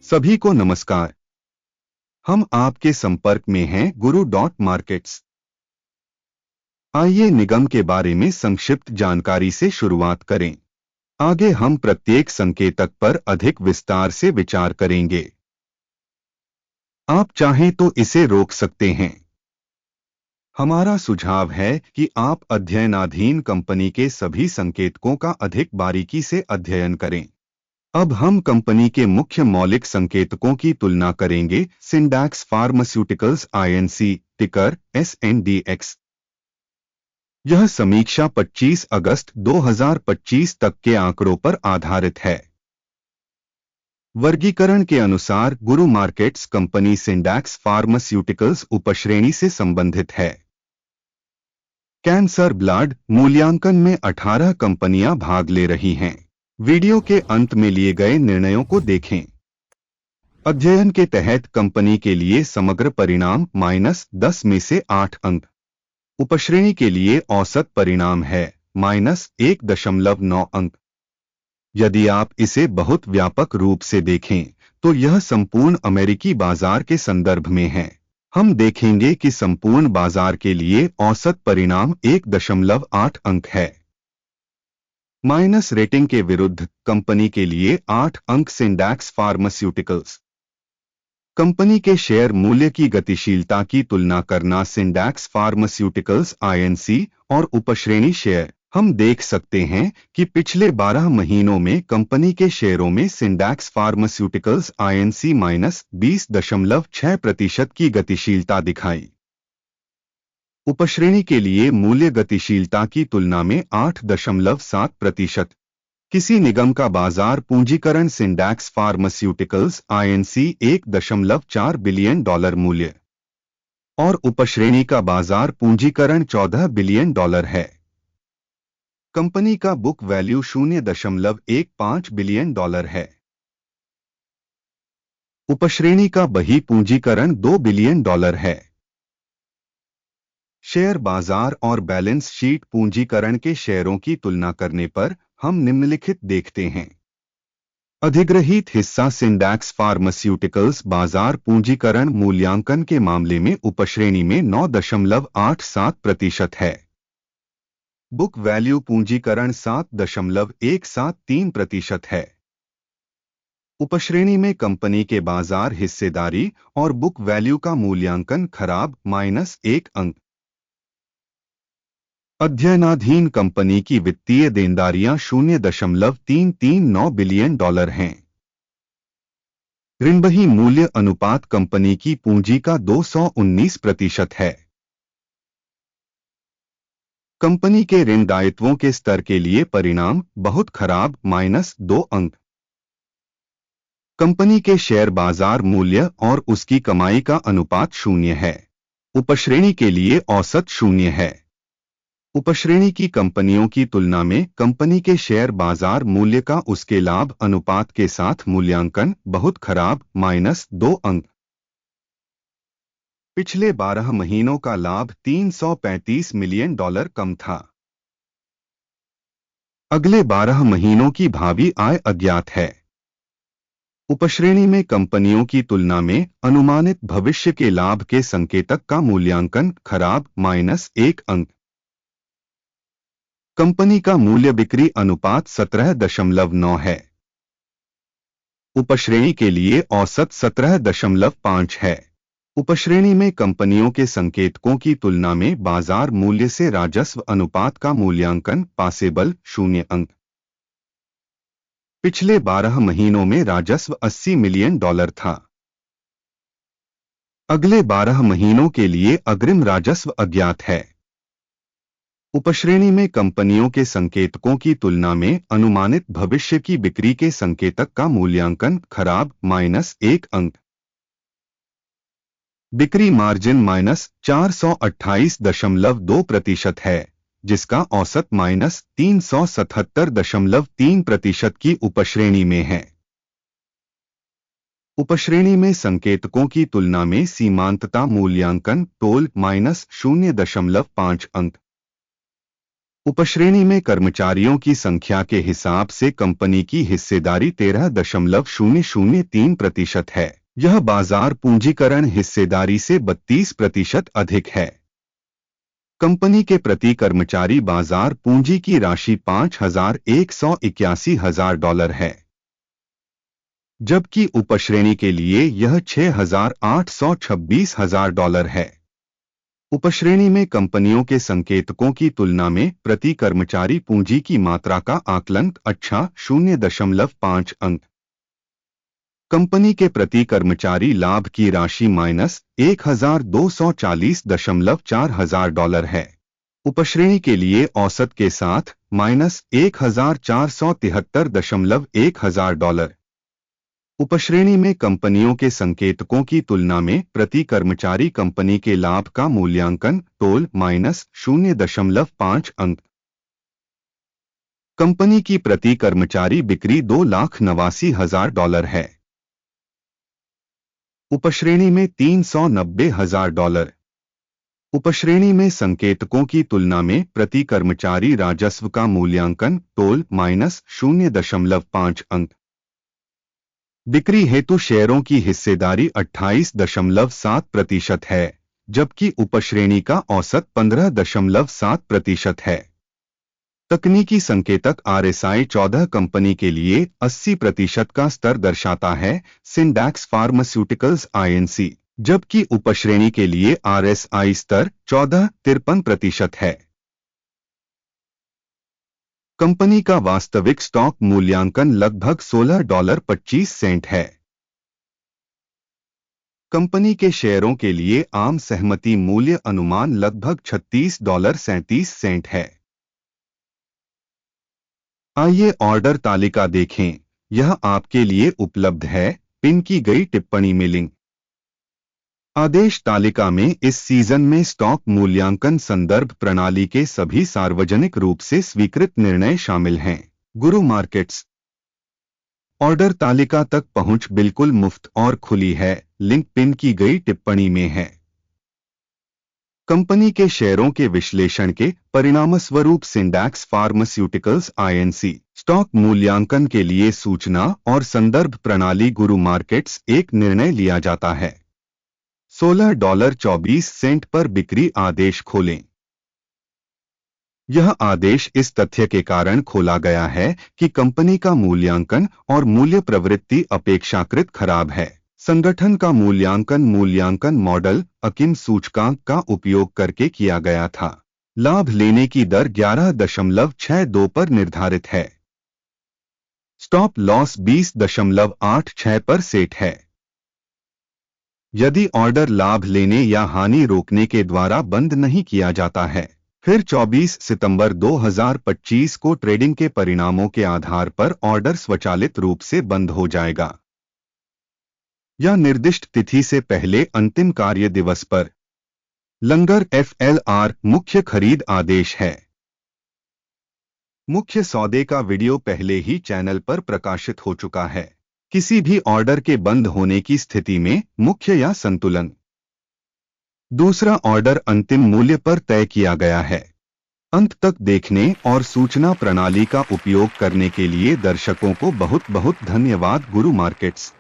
सभी को नमस्कार। हम आपके संपर्क में हैं गुरु डॉट मार्केट्स। आइए निगम के बारे में संक्षिप्त जानकारी से शुरुआत करें। आगे हम प्रत्येक संकेतक पर अधिक विस्तार से विचार करेंगे। आप चाहें तो इसे रोक सकते हैं। हमारा सुझाव है कि आप अध्ययनाधीन कंपनी के सभी संकेतकों का अधिक बारीकी से अध्ययन करें। अब हम कंपनी के मुख्य मौलिक संकेतकों की तुलना करेंगे। सिंडैक्स फार्मास्यूटिकल्स आईएनसी, टिकर SNDX। यह समीक्षा 25 अगस्त 2025 तक के आंकड़ों पर आधारित है। वर्गीकरण के अनुसार गुरु मार्केट्स कंपनी सिंडैक्स फार्मास्यूटिकल्स उपश्रेणी से संबंधित है। कैंसर ब्लड मूल्यांकन में 18 कंपनियां भाग ले रही हैं। वीडियो के अंत में लिए गए निर्णयों को देखें। अध्ययन के तहत कंपनी के लिए समग्र परिणाम -10 में से 8 अंक। उपश्रेणी के लिए औसत परिणाम है -1.9 अंक। यदि आप इसे बहुत व्यापक रूप से देखें तो यह संपूर्ण अमेरिकी बाजार के संदर्भ में है। हम देखेंगे कि संपूर्ण बाजार के लिए औसत परिणाम 1.8 अंक है। माइनस रेटिंग के विरुद्ध कंपनी के लिए 8 अंक। सिंडैक्स फार्मास्यूटिकल्स कंपनी के शेयर मूल्य की गतिशीलता की तुलना करना। सिंडैक्स फार्मास्यूटिकल्स आईएनसी और उपश्रेणी शेयर। हम देख सकते हैं कि पिछले 12 महीनों में कंपनी के शेयरों में सिंडैक्स फार्मास्यूटिकल्स आईएनसी -20.6% की गतिशीलता दिखाई। उपश्रेणी के लिए मूल्य गतिशीलता की तुलना में 8.7%। किसी निगम का बाजार पूंजीकरण। सिंडैक्स फार्मास्यूटिकल्स आईएनसी $1.4 बिलियन मूल्य और उपश्रेणी का बाजार पूंजीकरण $14 बिलियन है। कंपनी का बुक वैल्यू $0.15 बिलियन है। उपश्रेणी का बही पूंजीकरण $2 बिलियन है। शेयर बाजार और बैलेंस शीट पूंजीकरण के शेयरों की तुलना करने पर हम निम्नलिखित देखते हैं। अधिग्रहित हिस्सा। सिंडैक्स फार्मास्यूटिकल्स बाजार पूंजीकरण मूल्यांकन के मामले में उपश्रेणी में 9.87% है। बुक वैल्यू पूंजीकरण 7.173% है। उपश्रेणी में कंपनी के बाजार हिस्सेदारी और बुक वैल्यू का मूल्यांकन खराब -1 अंक। अध्ययनाधीन कंपनी की वित्तीय देनदारियां $0.339 बिलियन हैं। ऋणबही मूल्य अनुपात कंपनी की पूंजी का 219% है। कंपनी के ऋण दायित्वों के स्तर के लिए परिणाम बहुत खराब -2 अंक। कंपनी के शेयर बाजार मूल्य और उसकी कमाई का अनुपात 0 है। उपश्रेणी के लिए औसत 0 है। उपश्रेणी की कंपनियों की तुलना में कंपनी के शेयर बाजार मूल्य का उसके लाभ अनुपात के साथ मूल्यांकन बहुत खराब -2 अंक। पिछले 12 महीनों का लाभ $335 मिलियन कम था। अगले 12 महीनों की भावी आय अज्ञात है। उपश्रेणी में कंपनियों की तुलना में अनुमानित भविष्य के लाभ के संकेतक का मूल्यांकन खराब -1 अंक। कंपनी का मूल्य बिक्री अनुपात 17.9 है। उपश्रेणी के औसत 17.5 है। उपश्रेणी में कंपनियों के संकेतकों की तुलना में बाजार मूल्य से राजस्व अनुपात का मूल्यांकन पासेबल 0 अंक। पिछले 12 महीनों में राजस्व $80 मिलियन था। अगले 12 महीनों के लिए अग्रिम राजस्व अज्ञात है। उपश्रेणी में कंपनियों के संकेतकों की तुलना में अनुमानित भविष्य की बिक्री के संकेतक का मूल्यांकन खराब -1 अंक। बिक्री मार्जिन -428.2% है, जिसका औसत -377.3% की उपश्रेणी में है। उपश्रेणी में संकेतकों की तुलना में सीमांतता मूल्यांकन टोल -0.5 अंक। उपश्रेणी में कर्मचारियों की संख्या के हिसाब से कंपनी की हिस्सेदारी 13.003% है। यह बाजार पूंजीकरण हिस्सेदारी से 32% अधिक है। कंपनी के प्रति कर्मचारी बाजार पूंजी की राशि $5,181,000 है, जबकि उपश्रेणी के लिए यह $6,826,000 है। उपश्रेणी में कंपनियों के संकेतकों की तुलना में प्रति कर्मचारी पूंजी की मात्रा का आकलन अच्छा 0.5 अंक। कंपनी के प्रति कर्मचारी लाभ की राशि $1,240.4 है। उपश्रेणी के लिए औसत के साथ $1,473.1 उपश्रेणी में कंपनियों के संकेतकों की तुलना में प्रति कर्मचारी कंपनी के लाभ का मूल्यांकन तोल -0.5 अंक। कंपनी की प्रति कर्मचारी बिक्री $2,89,000 है। उपश्रेणी में $390,000। उपश्रेणी में संकेतकों की तुलना में प्रति कर्मचारी राजस्व का मूल्यांकन तोल -0.5 अंक। बिक्री हेतु शेयरों की हिस्सेदारी 28.7% है, जबकि उपश्रेणी का औसत 15.7% है। तकनीकी संकेतक RSI 14 कंपनी के लिए 80% का स्तर दर्शाता है, सिंडैक्स फार्मास्यूटिकल्स INC, जबकि उपश्रेणी के लिए RSI स्तर 14-53% है। कंपनी का वास्तविक स्टॉक मूल्यांकन लगभग $16.25 है। कंपनी के शेयरों के लिए आम सहमति मूल्य अनुमान लगभग $36.37 है। आइए ऑर्डर तालिका देखें, यह आपके लिए उपलब्ध है, पिन की गई टिप्पणी में लिंक। आदेश तालिका में इस सीजन में स्टॉक मूल्यांकन संदर्भ प्रणाली के सभी सार्वजनिक रूप से स्वीकृत निर्णय शामिल हैं। गुरु मार्केट्स ऑर्डर तालिका तक पहुंच बिल्कुल मुफ्त और खुली है, लिंक पिन की गई टिप्पणी में है। कंपनी के शेयरों के विश्लेषण के परिणामस्वरूप सिंडैक्स फार्मास्यूटिकल्स INC स्टॉक मूल्यांकन के लिए सूचना और संदर्भ प्रणाली गुरु मार्केट्स एक निर्णय लिया जाता है। $16.24 पर बिक्री आदेश खोलें। यह आदेश इस तथ्य के कारण खोला गया है कि कंपनी का मूल्यांकन और मूल्य प्रवृत्ति अपेक्षाकृत खराब है। संगठन का मूल्यांकन मॉडल अकिन सूचकांक का उपयोग करके किया गया था। लाभ लेने की दर 11.62 पर निर्धारित है। स्टॉप लॉस 20.86 पर सेट है। यदि ऑर्डर लाभ लेने या हानि रोकने के द्वारा बंद नहीं किया जाता है, फिर 24 सितंबर 2025 को ट्रेडिंग के परिणामों के आधार पर ऑर्डर स्वचालित रूप से बंद हो जाएगा या निर्दिष्ट तिथि से पहले अंतिम कार्य दिवस पर। लंगर FLR मुख्य खरीद आदेश है। मुख्य सौदे का वीडियो पहले ही चैनल पर प्रकाशित हो चुका है। किसी भी ऑर्डर के बंद होने की स्थिति में मुख्य या संतुलन। दूसरा ऑर्डर अंतिम मूल्य पर तय किया गया है। अंत तक देखने और सूचना प्रणाली का उपयोग करने के लिए दर्शकों को बहुत बहुत धन्यवाद। गुरु मार्केट्स।